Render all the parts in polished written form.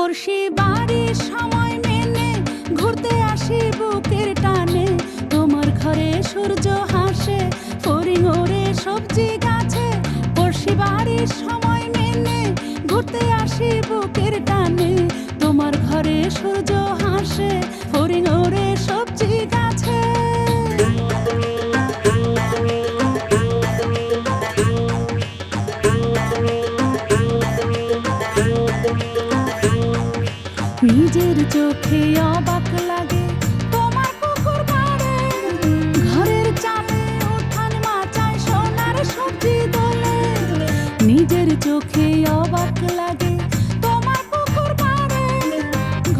পড়শি বাড়ির সময় মেনে ঘুরতে আসি বুকের টানে। তোমার ঘরে সূর্য হাসে, ফড়িং ওড়ে সবজি গাছে। পড়শি বাড়ির সময় মেনে ঘুরতে আসি বুকের টানে। তোমার ঘরে সূর্য হাসে, ফড়িং ওড়ে সবজি গাছে। নিজের চোখে অবাক লাগে তোমার পুকুর পাড়ে। ঘরের চালে উঠান মাচায় সোনার সবজি দোলে। নিজের চোখে অবাক লাগে তোমার পুকুর পাড়ে।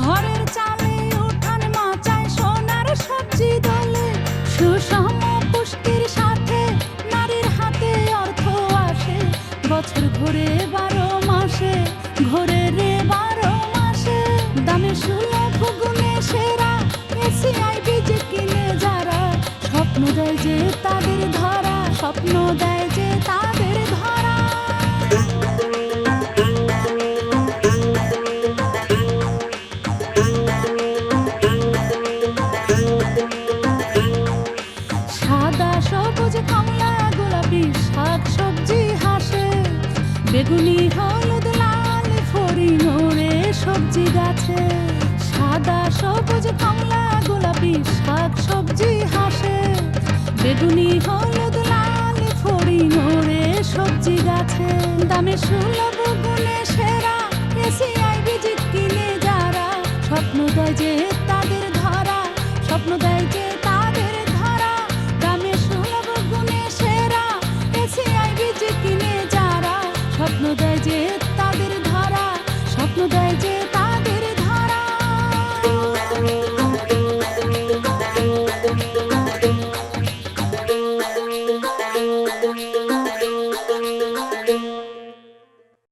ঘরের চালে উঠান মাচায় সোনার সবজি দোলে। সুষম পুষ্টির সাথে নারীর হাতে অর্থ আসে। বছর ঘুরে 12 মাসে, ঘোরে রে 12 মাসে। দামে সুলভ গুণে সেরা, এসিআই বীজ কিনে যারা। স্বপ্ন দেয় যে তাদের ধরা, স্বপ্ন দেয় যে তাদের ধরা। সাদা সবুজ কমলা গোলাপি শাক সবজি হাসে। বেগুনি হলুদ লাল ফড়িং ওড়ে সবজি গাছে। সাদা সবুজ কমলা গোলাপি শাক সবজি হাসে। বেগুনি হলুদ লাল ফড়িং ওড়ে সবজি গাছে। দামে সুলভ গুণে সেরা, এসিআই বীজ কিনে যারা। স্বপ্ন দেয় যে তাদের ধরা, স্বপ্ন দেয় যে তাদের ধরা। দামে সুলভ গুণে সেরা, এসিআই বীজ কিনে যারা। স্বপ্ন দেয় যে তাদের ধরা, স্বপ্ন দেয় যে